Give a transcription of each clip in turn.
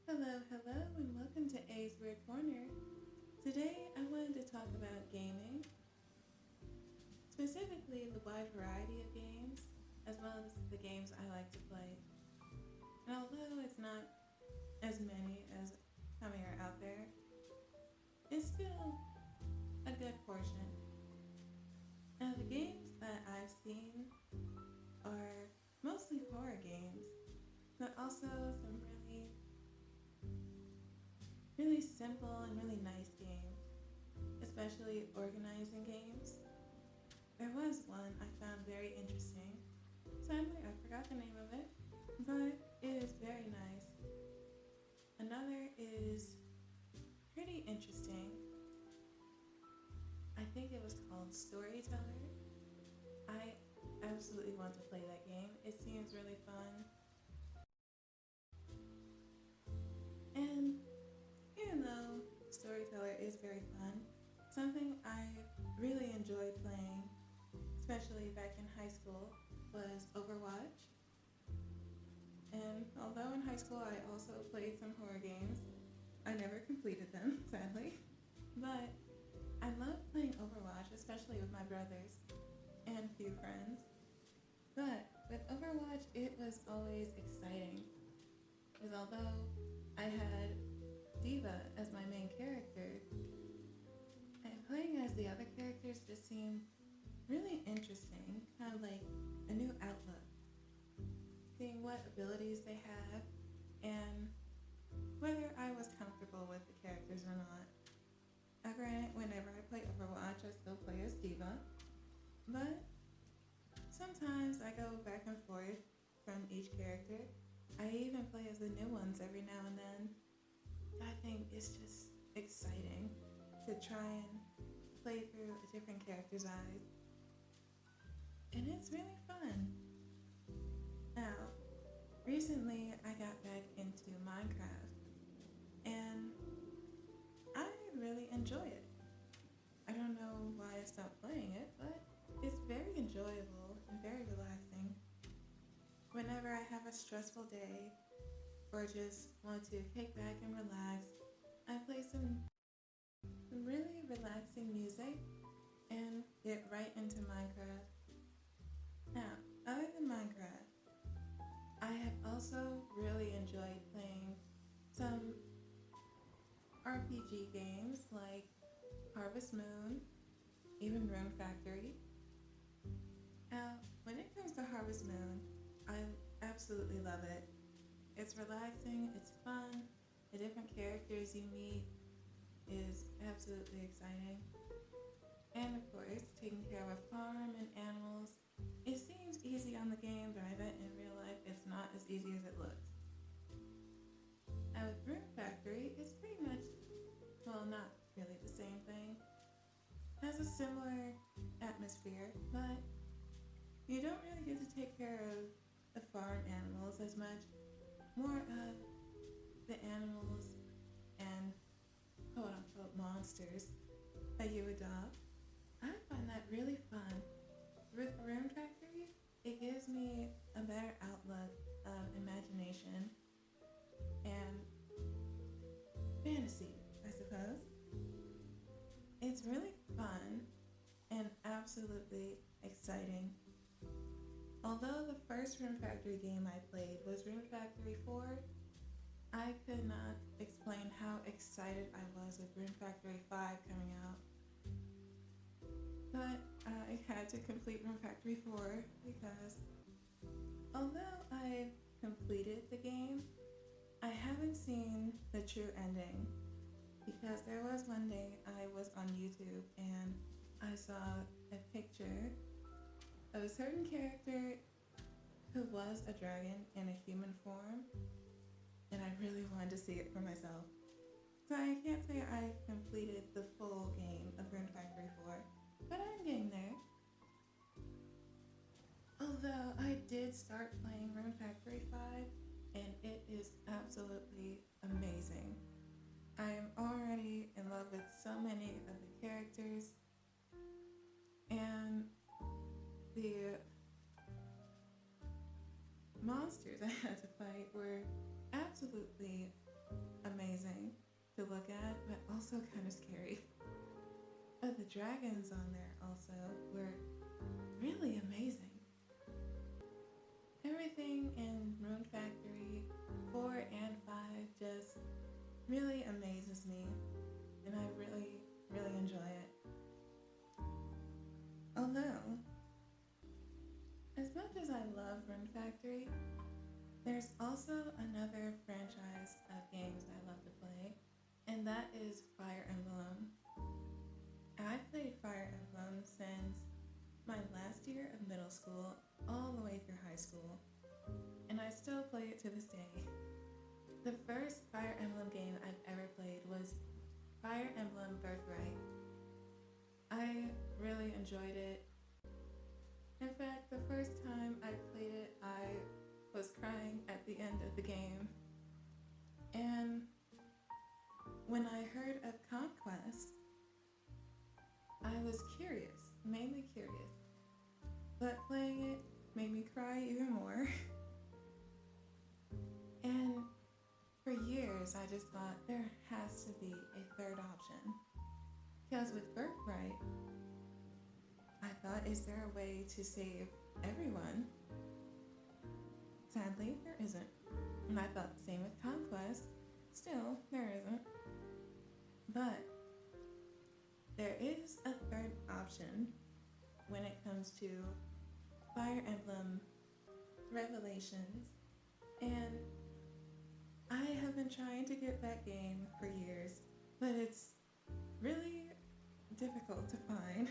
Hello, hello, and welcome to A's Weird Corner. Today, I wanted to talk about gaming, specifically the wide variety of games, as well as the games I like to play. And although it's not as many as some are out there, it's still a good portion. Now, the games that I've seen are mostly horror games, but also some really simple and really nice games, especially organizing games. There was one I found very interesting. Sadly, I forgot the name of it, but it is very nice. Another is pretty interesting. I think it was called Storyteller. I absolutely want to play that game. It seems really fun. And even though Storyteller is very fun, something I really enjoyed playing, especially back in high school, was Overwatch. And although in high school I also played some horror games, I never completed them, sadly. But I love playing Overwatch, especially with my brothers and a few friends. But with Overwatch, it was always exciting. Because although I had D.Va as my main character, and playing as the other characters just seemed really interesting, kind of like a new outlook. Seeing what abilities they have and whether I was comfortable with the characters or not. Granted, whenever I play Overwatch, I still play as D.Va, but sometimes I go back and forth from each character. I even play as the new ones every now and then. I think it's just exciting to try and play through a different character's eyes. And it's really fun. Now, recently I got back into Minecraft and I really enjoy it. I don't know why I stopped playing it, but it's very enjoyable and very relaxing. Whenever I have a stressful day or just want to kick back and relax, I play some really relaxing music and get right into Minecraft. Now, other than Minecraft, I have also really enjoyed playing some RPG games like Harvest Moon, even Rune Factory. Now, when it comes to Harvest Moon, I absolutely love it. It's relaxing, it's fun, the different characters you meet is absolutely exciting. And of course, taking care of a farm and animals. It seems easy on the game, but I bet in real life it's not as easy as it looks. Now with Rune Factory, it's pretty much, well, not really the same thing. It has a similar atmosphere, but you don't really get to take care of the farm animals as much. More of the animals and quote unquote monsters that you adopt. I find that really fun. With Rune Factory, it gives me a better outlook of imagination and fantasy, I suppose. It's really fun and absolutely exciting. Although the first Rune Factory game I played was Rune Factory 4, I could not explain how excited I was with Rune Factory 5 coming out. But I had to complete Rune Factory 4 because although I've completed the game, I haven't seen the true ending because there was one day I was on YouTube and I saw a picture of a certain character who was a dragon in a human form, and I really wanted to see it for myself. So I can't say I completed the full game of Rune Factory 4, but I'm getting there. Although I did start playing Rune Factory 5, and it is absolutely amazing. I am already in love with so many of the characters, and the monsters I had to fight were absolutely amazing to look at, but also kind of scary. But the dragons on there also were really amazing. Everything in Rune Factory 4 and 5 just really amazes me, and I really, really enjoy it. Although, as much as I love Rune Factory, there's also another franchise of games I love to play, and that is Fire Emblem. I've played Fire Emblem since my last year of middle school all the way through high school, and I still play it to this day. The first Fire Emblem game I've ever played was Fire Emblem Birthright. I really enjoyed it. In fact, the first time I played it, I was crying at the end of the game. And when I heard of Conquest, I was curious, mainly curious. But playing it made me cry even more. And for years, I just thought there has to be a third option. Because with Birthright, I thought, is there a way to save everyone? Sadly, there isn't. And I thought the same with Conquest. Still, there isn't. But there is a third option when it comes to Fire Emblem Revelations, and I have been trying to get that game for years, but it's really difficult to find.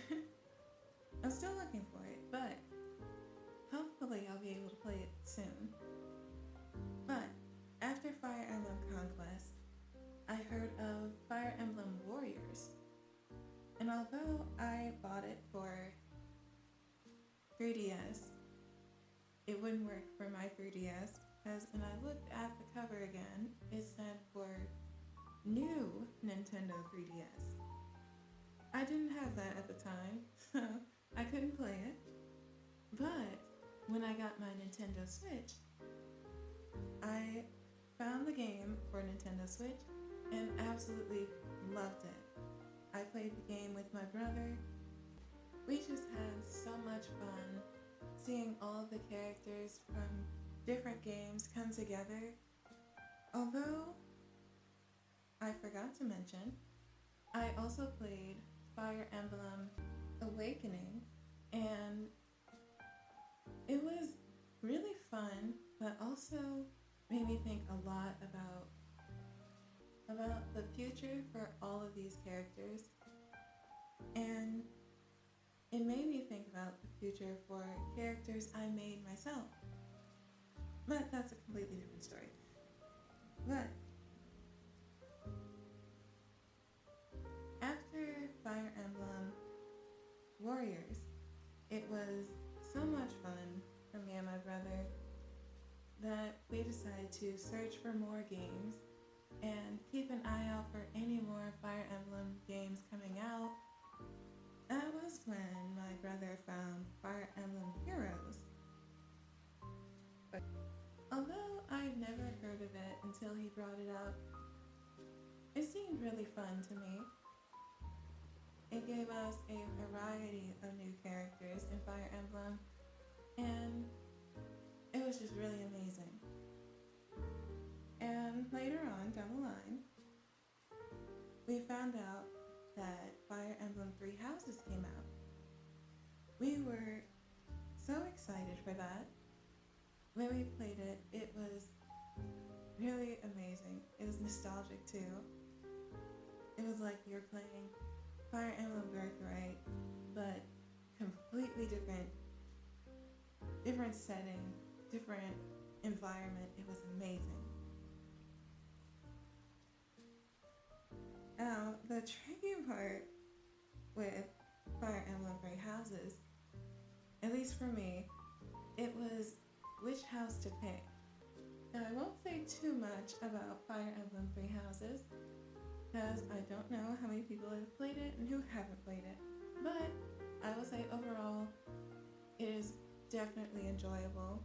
I'm still looking for it, but hopefully I'll be able to play it soon. But after Fire Emblem Conquest, I heard of Fire Emblem Warriors. And although I bought it for 3DS, it wouldn't work for my 3DS because when I looked at the cover again, it said for new Nintendo 3DS. I didn't have that at the time, so I couldn't play it. But when I got my Nintendo Switch, I found the game for Nintendo Switch and absolutely loved it. I played the game with my brother. We just had so much fun seeing all of the characters from different games come together. Although, I forgot to mention, I also played Fire Emblem Awakening, and it was really fun, but also made me think a lot about the future for all of these characters, and it made me think about the future for characters I made myself. But that's a completely different story. But after Fire Emblem Warriors, it was so much fun for me and my brother that we decided to search for more games and keep an eye out for any more Fire Emblem games coming out. That was when my brother found Fire Emblem Heroes. Although I'd never heard of it until he brought it up, it seemed really fun to me. It gave us a variety of new characters in Fire Emblem, and it was just really amazing. And later on, down the line, we found out that Fire Emblem Three Houses came out. We were so excited for that. When we played it, it was really amazing. It was nostalgic too. It was like you're playing Fire Emblem Birthright, but completely different setting, different environment. It was amazing. Now, the tricky part with Fire Emblem Three Houses, at least for me, it was which house to pick. Now, I won't say too much about Fire Emblem Three Houses, because I don't know how many people have played it and who haven't played it, but I will say overall, it is definitely enjoyable.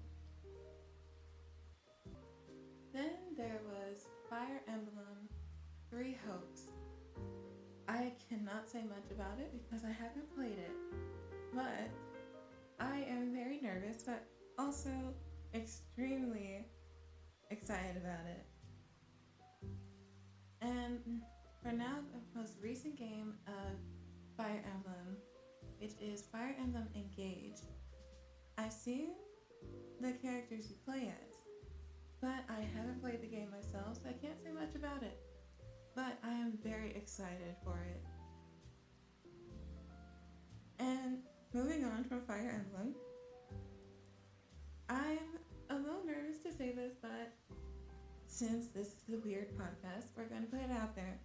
Then there was Fire Emblem say much about it because I haven't played it, but I am very nervous, but also extremely excited about it. And for now, the most recent game of Fire Emblem, which is Fire Emblem Engage, I've seen the characters you play as, but I haven't played the game myself, so I can't say much about it. But I am very excited for it. And moving on from Fire Emblem, I'm a little nervous to say this, but since this is a weird podcast, we're going to put it out there.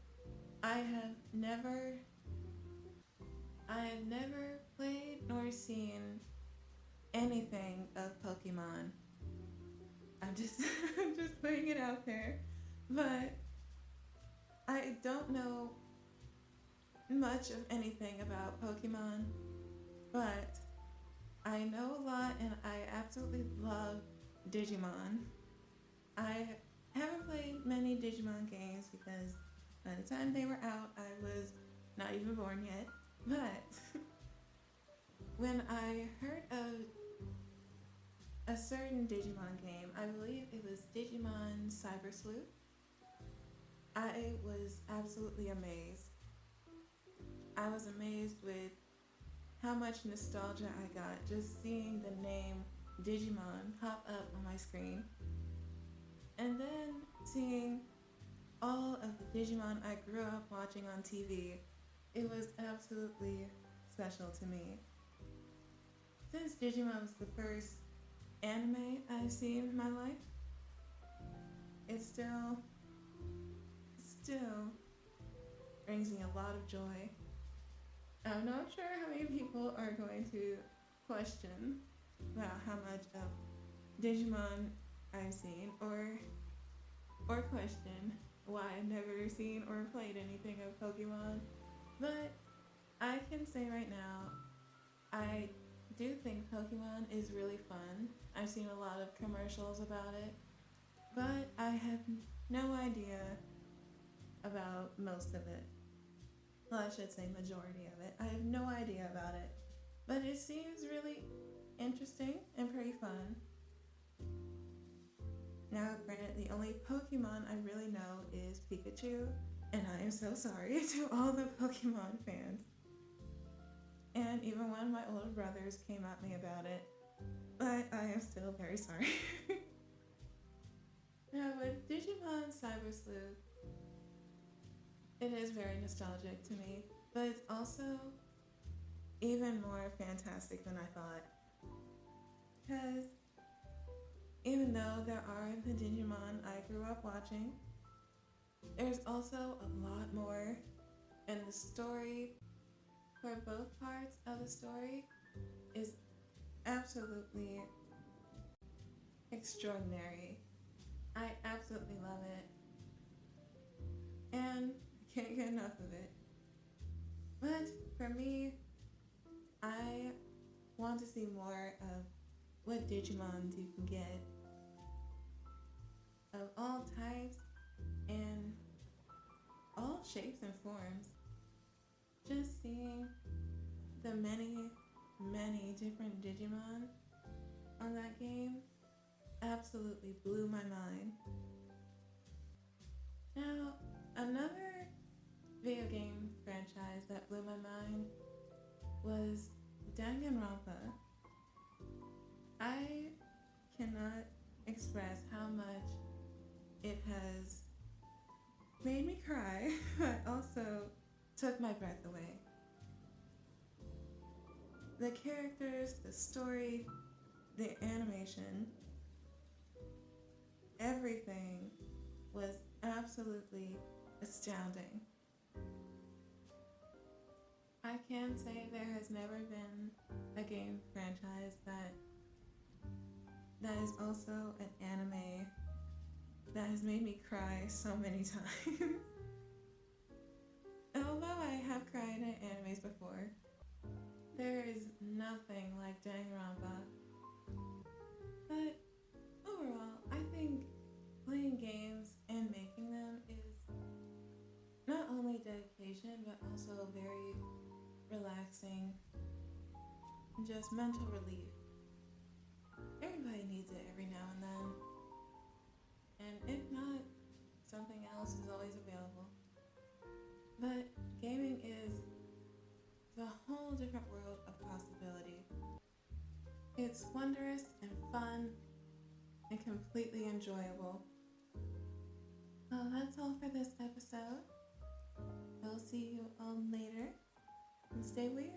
I have never played nor seen anything of Pokemon. I'm just I'm just putting it out there. But I don't know much of anything about Pokemon, but I know a lot and I absolutely love Digimon. I haven't played many Digimon games because by the time they were out, I was not even born yet. But when I heard of a certain Digimon game, I believe it was Digimon Cyber Sleuth, I was absolutely amazed. I was amazed with how much nostalgia I got just seeing the name Digimon pop up on my screen. And then seeing all of the Digimon I grew up watching on TV, it was absolutely special to me. Since Digimon was the first anime I've seen in my life, it still brings me a lot of joy. I'm not sure how many people are going to question about how much of Digimon I've seen, or question why I've never seen or played anything of Pokemon. But I can say right now, I do think Pokemon is really fun. I've seen a lot of commercials about it, but I have no idea about most of it. Well, I should say majority of it. I have no idea about it, but it seems really interesting and pretty fun. Now, granted, the only Pokemon I really know is Pikachu, and I am so sorry to all the Pokemon fans. And even one of my older brothers came at me about it, but I am still very sorry. Now, with Digimon Cyber Sleuth, it is very nostalgic to me, but it's also even more fantastic than I thought. Because even though there are the Digimon I grew up watching, there's also a lot more, and the story for both parts of the story is absolutely extraordinary. I absolutely love it, and I can't get enough of it. But for me, I want to see more of what Digimons you can get of all types and all shapes and forms. Just seeing the many, many different Digimon on that game absolutely blew my mind. Now, another video game franchise that blew my mind was Danganronpa. I cannot express how much it has made me cry, but also took my breath away. The characters, the story, the animation, everything was absolutely astounding. I can say there has never been a game franchise that is also an anime that has made me cry so many times. And although I have cried at animes before, there is nothing like Danganronpa. But overall, I think playing games and making them is not only dedication but also very just mental relief. Everybody needs it every now and then. And if not, something else is always available. But gaming is a whole different world of possibility. It's wondrous and fun and completely enjoyable. Well, that's all for this episode. We'll see you all later and stay weird.